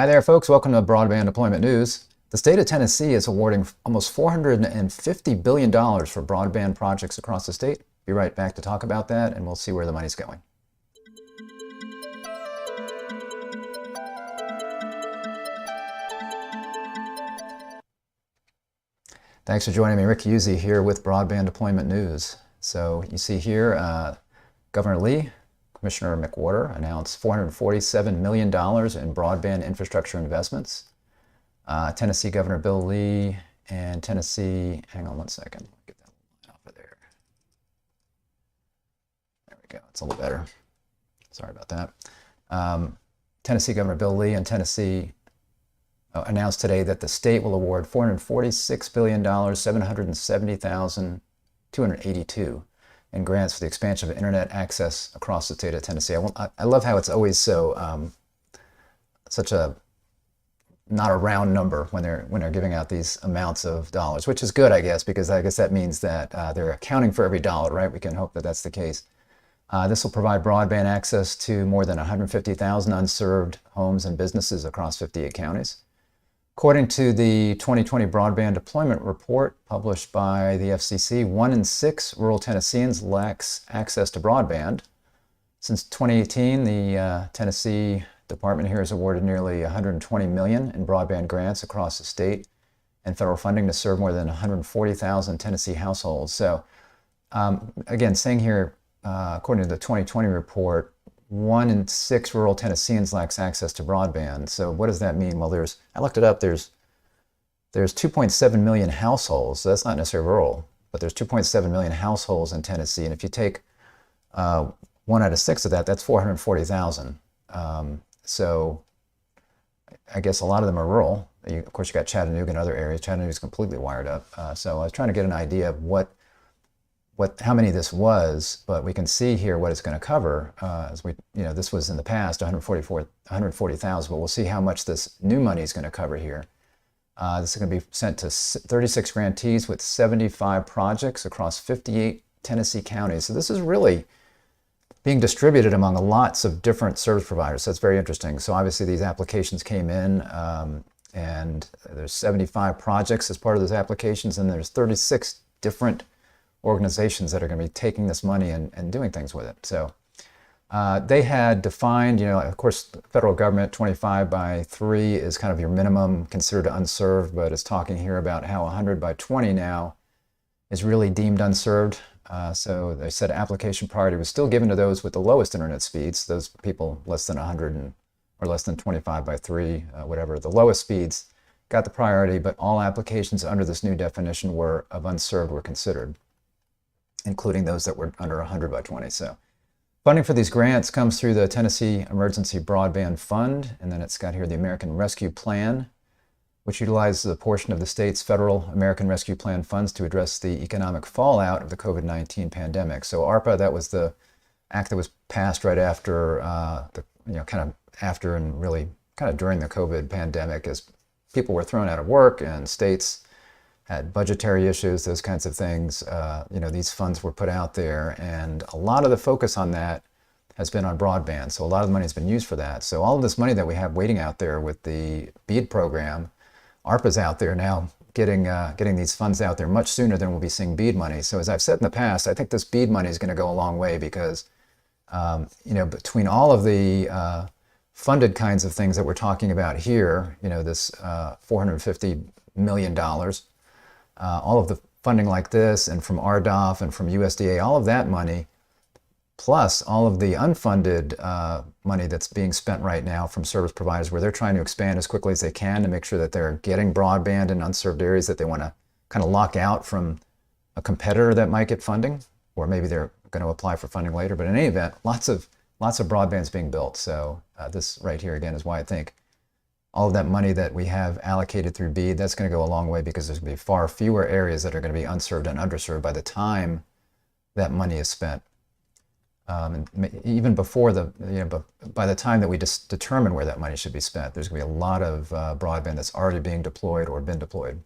Hi there, folks. Welcome to Broadband Deployment News. The state of Tennessee is awarding almost $450 billion for broadband projects across the state. Be right back to talk about that, and we'll see where the money's going. Thanks for joining me. Rick Husey here with Broadband Deployment News. So you see here, Governor Lee, Commissioner McWhorter announced $447 million in broadband infrastructure investments. Tennessee Governor Bill Lee and Tennessee, hang on one second, get that line off of there. There we go, it's a little better. Sorry about that. Tennessee Governor Bill Lee and Tennessee announced today that the state will award $446 billion, $770,282 in grants for the expansion of internet access across the state of Tennessee. I love how it's always so such a not a round number when they're giving out these amounts of dollars, which is good, I guess, because I guess that means that they're accounting for every dollar, right? We can hope that that's the case. This will provide broadband access to more than 150,000 unserved homes and businesses across 58 counties. According to the 2020 Broadband Deployment Report published by the FCC, 1 in 6 rural Tennesseans lacks access to broadband. Since 2018, the Tennessee Department here has awarded nearly $120 million in broadband grants across the state and federal funding to serve more than 140,000 Tennessee households. So again, saying here, according to the 2020 report, 1 in 6 rural Tennesseans lacks access to broadband. So what does that mean? Well, I looked it up, there's 2.7 million households. So that's not necessarily rural, but there's 2.7 million households in Tennessee. And if you take 1 out of 6 of that, that's 440,000. So I guess a lot of them are rural. Of course, you got Chattanooga and other areas. Chattanooga's completely wired up. So I was trying to get an idea of how many this was, but we can see here what it's going to cover. As this was in the past 140,000, but we'll see how much this new money is going to cover here. This is going to be sent to 36 grantees with 75 projects across 58 Tennessee counties. So this is really being distributed among lots of different service providers. So that's very interesting. So obviously these applications came in, and there's 75 projects as part of those applications, and there's 36 different organizations that are going to be taking this money and doing things with it. So they had defined, of course, the federal government 25 by 3 is kind of your minimum considered unserved, but it's talking here about how 100 by 20 now is really deemed unserved. So they said application priority was still given to those with the lowest internet speeds, those people less than 100 or less than 25 by 3, whatever, the lowest speeds got the priority, but all applications under this new definition of unserved were considered, including those that were under 100 by 20. So funding for these grants comes through the Tennessee Emergency Broadband Fund, and then it's got here the American Rescue Plan, which utilizes a portion of the state's federal American Rescue Plan funds to address the economic fallout of the COVID-19 pandemic. So ARPA, that was the act that was passed right after after and really kind of during the COVID pandemic, as people were thrown out of work and states had budgetary issues, those kinds of things. These funds were put out there, and a lot of the focus on that has been on broadband. So a lot of the money has been used for that. So all of this money that we have waiting out there with the BEAD program, ARPA's out there now getting these funds out there much sooner than we'll be seeing BEAD money. So as I've said in the past, I think this BEAD money is going to go a long way because, between all of the funded kinds of things that we're talking about here, this $450 million, all of the funding like this, and from RDOF and from USDA, all of that money, plus all of the unfunded money that's being spent right now from service providers where they're trying to expand as quickly as they can to make sure that they're getting broadband in unserved areas that they want to kind of lock out from a competitor that might get funding, or maybe they're going to apply for funding later. But in any event, lots of broadband is being built. So this right here, again, is why I think all of that money that we have allocated through BEAD, that's going to go a long way, because there's going to be far fewer areas that are going to be unserved and underserved by the time that money is spent. And even before by the time that we just determine where that money should be spent, there's going to be a lot of broadband that's already being deployed or been deployed.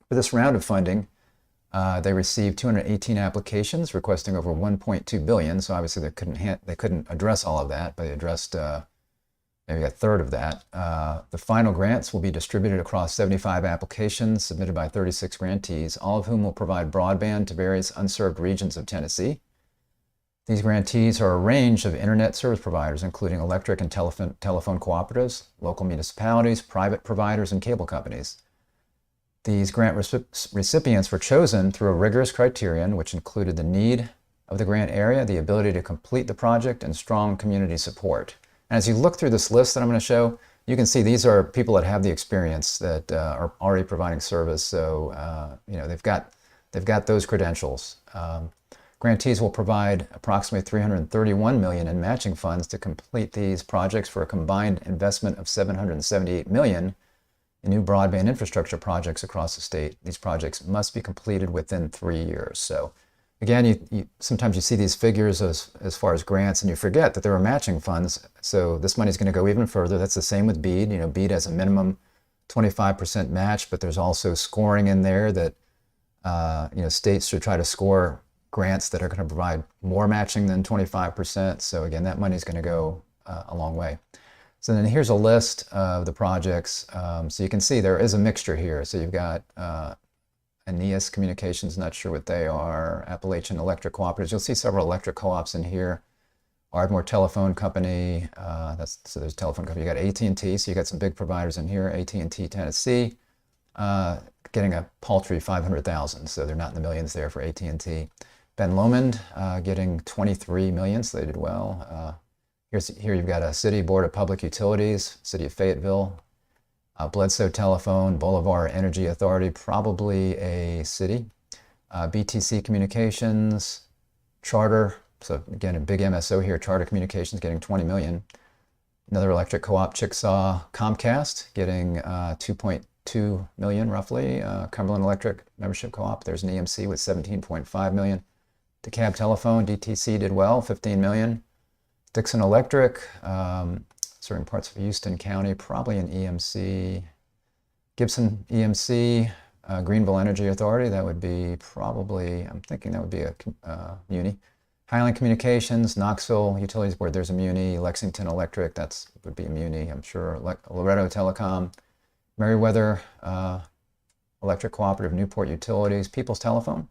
For this round of funding, they received 218 applications requesting over $1.2 billion. So obviously they couldn't address all of that, but they maybe a third of that. The final grants will be distributed across 75 applications submitted by 36 grantees, all of whom will provide broadband to various unserved regions of Tennessee. These grantees are a range of internet service providers, including electric and telephone cooperatives, local municipalities, private providers, and cable companies. These grant recipients were chosen through a rigorous criterion, which included the need of the grant area, the ability to complete the project, and strong community support. And as you look through this list that I'm going to show, you can see these are people that have the experience, that are already providing service. So they've got those credentials. Grantees will provide approximately $331 million in matching funds to complete these projects for a combined investment of $778 million in new broadband infrastructure projects across the state. These projects must be completed within 3 years. So again, sometimes you see these figures as far as grants and you forget that there are matching funds. So this money is going to go even further. That's the same with BEAD. BEAD has a minimum 25% match, but there's also scoring in there that states should try to score grants that are going to provide more matching than 25%. So again, that money is going to go a long way. So then here's a list of the projects. So you can see there is a mixture here. So you've got Aeneas Communications, not sure what they are, Appalachian Electric Cooperatives. You'll see several electric co-ops in here. Ardmore Telephone Company, so there's a telephone company. You got AT&T, so you got some big providers in here. AT&T Tennessee, getting a paltry $500,000, so they're not in the millions there for AT&T. Ben Lomond getting $23 million, so they did well. Here you've got a City Board of Public Utilities, City of Fayetteville, Bledsoe Telephone, Bolivar Energy Authority, probably a city. BTC Communications, Charter, so again a big MSO here, Charter Communications getting $20 million. Another electric co-op, Chickasaw Comcast, getting $2.2 million roughly. Cumberland Electric Membership Co-op, there's an EMC with $17.5 million. DeKalb Telephone, DTC did well, $15 million. Dixon Electric, serving parts of Houston County, probably an EMC. Gibson EMC, Greenville Energy Authority, that would be probably, I'm thinking that would be a muni. Highland Communications, Knoxville Utilities Board, there's a muni. Lexington Electric, that would be a muni, I'm sure. Loretto Telecom, Meriwether Electric Cooperative, Newport Utilities, People's Telephone.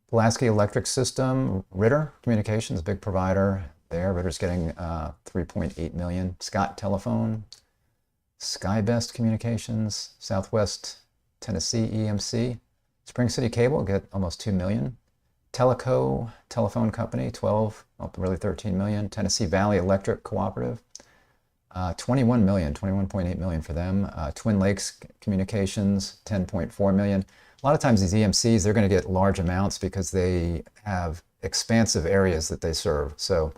Pulaski Electric System, Ritter Communications, big provider there. Ritter's getting $3.8 million. Scott Telephone, SkyBest Communications, Southwest Tennessee EMC. Spring City Cable get almost $2 million. Teleco Telephone Company, $13 million. Tennessee Valley Electric Cooperative, $21 million, $21.8 million for them. Twin Lakes Communications, $10.4 million. A lot of times these EMCs, they're going to get large amounts because they have expansive areas that they serve. So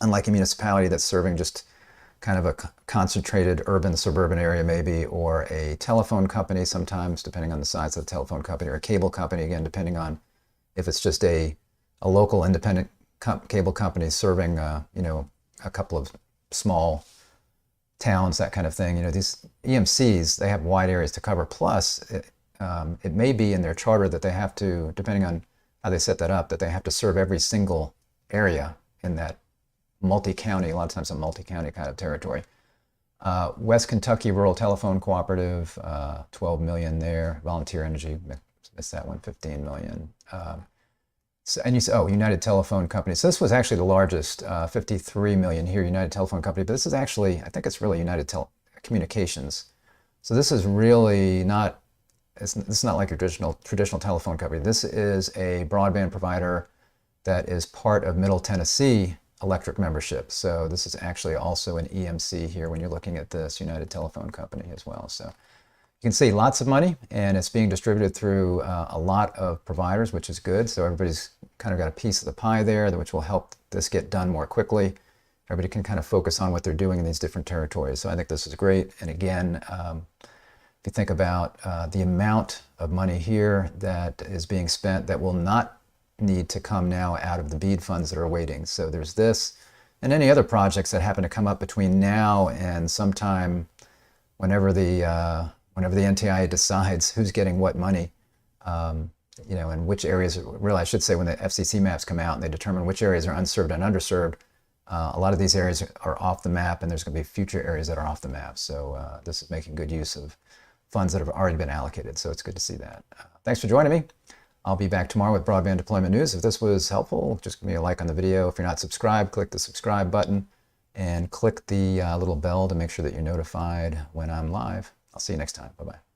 unlike a municipality that's serving just kind of a concentrated urban suburban area maybe, or a telephone company sometimes, depending on the size of the telephone company, or a cable company, again, depending on if it's just a local independent cable company serving, a couple of small towns, that kind of thing. These EMCs, they have wide areas to cover. Plus, it may be in their charter that they have to, depending on how they set that up, that they have to serve every single area in that multi-county, a lot of times a multi-county kind of territory. West Kentucky Rural Telephone Cooperative, $12 million there. Volunteer Energy, missed that one, $15 million. And you say, United Telephone Company. So this was actually the largest, $53 million here, United Telephone Company. But this is actually, I think it's really United Communications. So this is really not, it's not like your traditional telephone company. This is a broadband provider that is part of Middle Tennessee Electric Membership. So this is actually also an EMC here when you're looking at this United Telephone Company as well. So you can see lots of money, and it's being distributed through a lot of providers, which is good. So everybody's kind of got a piece of the pie there, which will help this get done more quickly. Everybody can kind of focus on what they're doing in these different territories. So I think this is great. And again, if you think about the amount of money here that is being spent that will not need to come now out of the BEAD funds that are waiting. So there's this and any other projects that happen to come up between now and sometime whenever the NTIA decides who's getting what money, and which areas, really I should say when the FCC maps come out and they determine which areas are unserved and underserved, A lot of these areas are off the map, and there's going to be future areas that are off the map. So this is making good use of funds that have already been allocated. So it's good to see that. Thanks for joining me. I'll be back tomorrow with broadband deployment news. If this was helpful, just give me a like on the video. If you're not subscribed, click the subscribe button and click the little bell to make sure that you're notified when I'm live. I'll see you next time. Bye-bye.